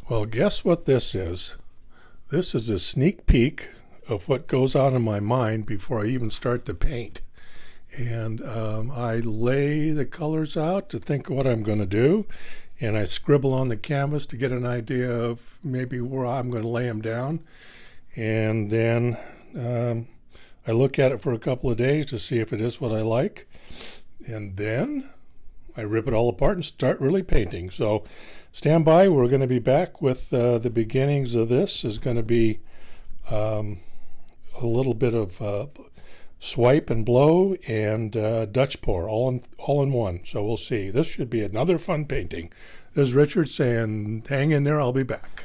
Well, guess what this is? This is a sneak peek of what goes on in my mind before I even start to paint. And I lay the colors out to think of what I'm going to do, and I scribble on the canvas to get an idea of maybe where I'm going to lay them down. And then I look at it for a couple of days to see if it is what I like. And then I rip it all apart and start really painting. So stand by. We're going to be back with the beginnings of this. Is going to be a little bit of swipe and blow and Dutch pour all in one. So we'll see. This should be another fun painting. This is Richard saying, hang in there. I'll be back.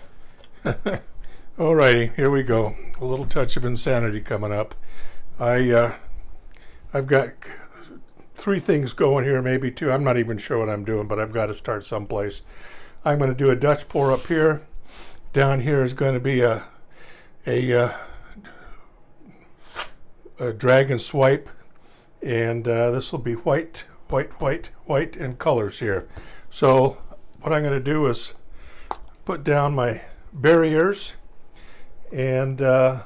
Alrighty, here we go. A little touch of insanity coming up. I've got three things going here, maybe two. I'm not even sure what I'm doing, but I've got to start someplace. I'm going to do a Dutch pour up here. Down here is going to be a dragon swipe, and this will be white, and colors here. So what I'm going to do is put down my barriers, and about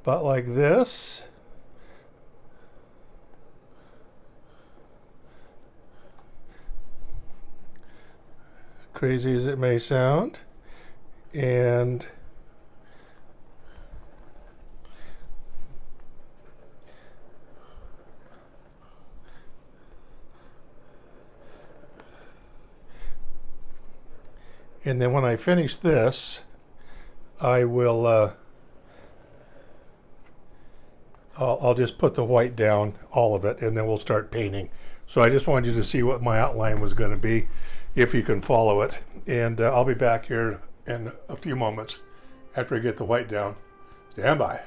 like this. Crazy as it may sound. And then when I finish this, I will I'll just put the white down, all of it, and then we'll start painting. So I just wanted you to see what my outline was going to be, if you can follow it. And I'll be back here in a few moments after I get the white down. Stand by.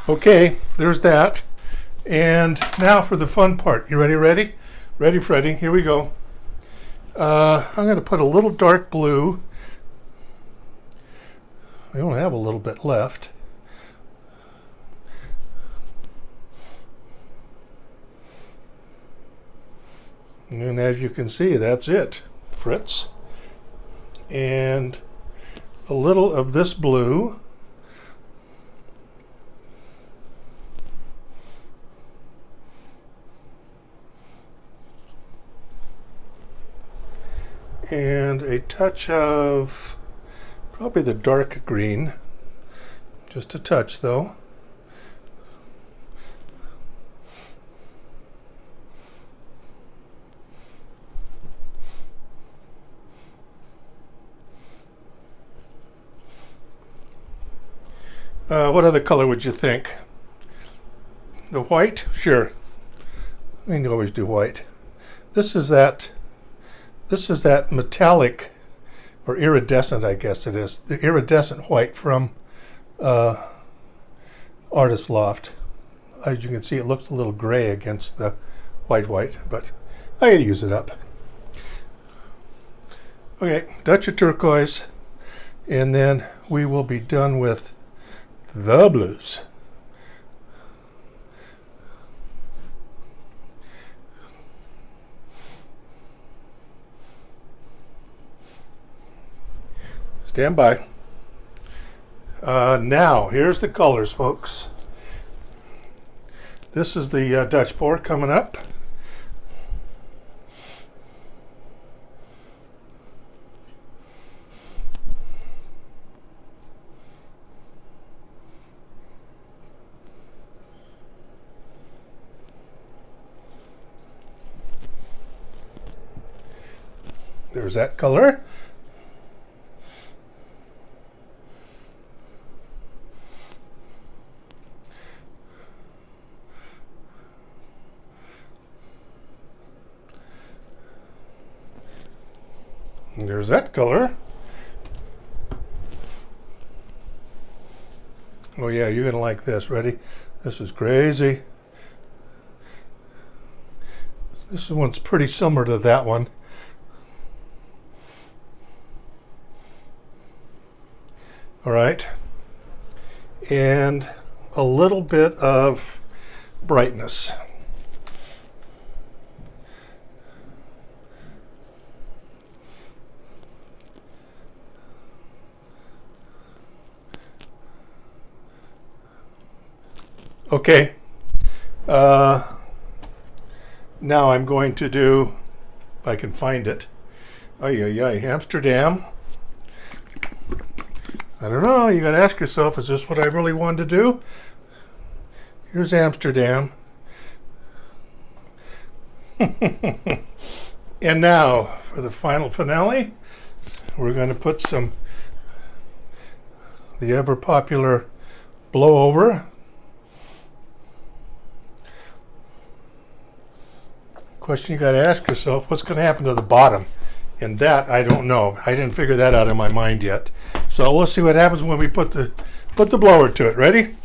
Okay, there's that. And now for the fun part. You ready? Ready, Freddy? Here we go. I'm going to put a little dark blue. We only have a little bit left. And as you can see, that's it, Fritz. And a little of this blue. And a touch of probably the dark green, just a touch though. What other color would you think? The white? Sure. We can always do white. This is that metallic, or iridescent, I guess it is. The iridescent white from Artist Loft. As you can see, it looks a little gray against the white, but I gotta use it up. Okay, Dutch of turquoise, and then we will be done with the blues. Stand by. Now, here's the colors, folks. This is the Dutch pour coming up. There's that color. And there's that color. Oh yeah, you're gonna like this. Ready? This is crazy. This one's pretty similar to that one. All right, and a little bit of brightness. Okay, now I'm going to do, if I can find it, Amsterdam. I don't know, you gotta ask yourself, is this what I really wanted to do? Here's Amsterdam. And now, for the final finale, we're going to put some, the ever popular blow over. Question you got to ask yourself, what's going to happen to the bottom? And that, I don't know. I didn't figure that out in my mind yet. So we'll see what happens when we put the blower to it. Ready?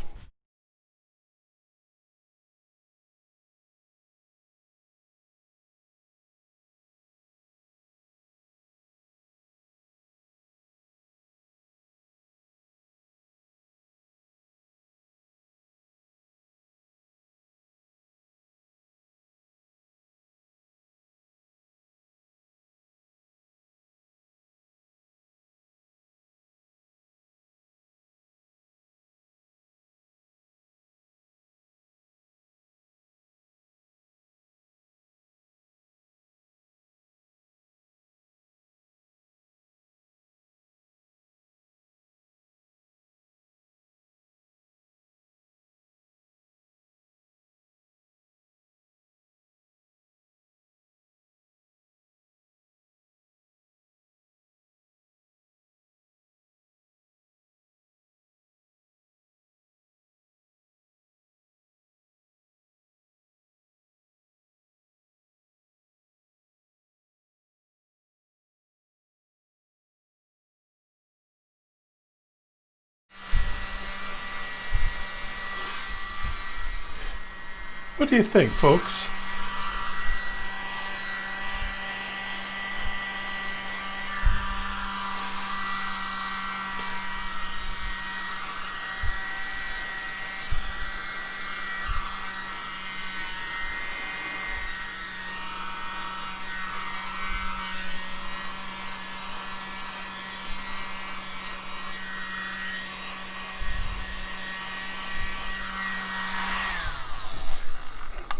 What do you think, folks?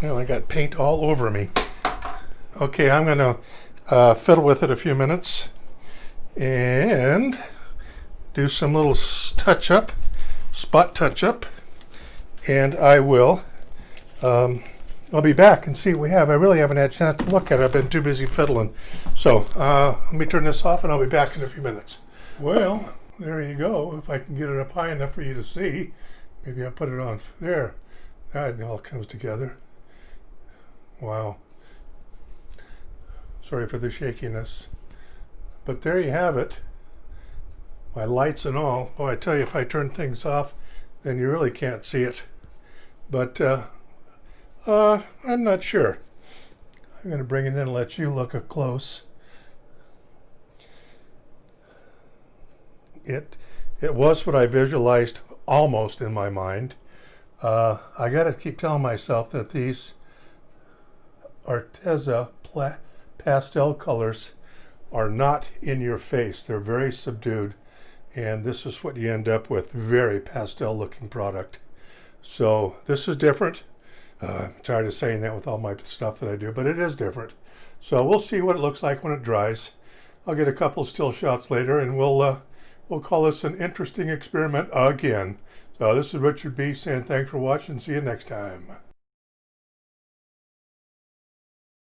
Well, I got paint all over me. Okay, I'm going to fiddle with it a few minutes and do some little touch-up, spot touch-up, and I will, I'll be back and see what we have. I really haven't had a chance to look at it. I've been too busy fiddling. So let me turn this off and I'll be back in a few minutes. Well, there you go. If I can get it up high enough for you to see, maybe I'll put it on there. That all comes together. Wow. Sorry for the shakiness. But there you have it. My lights and all. Oh, I tell you, if I turn things off, then you really can't see it. But I'm not sure. I'm going to bring it in and let you look up close. It was what I visualized almost in my mind. I got to keep telling myself that these Arteza pastel colors are not in your face. They're very subdued, and this is what you end up with, very pastel looking product. So this is different. I'm tired of saying that with all my stuff that I do, but it is different. So we'll see what it looks like when it dries. I'll get a couple still shots later, and we'll call this an interesting experiment again. So this is Richard B. saying thanks for watching. See you next time.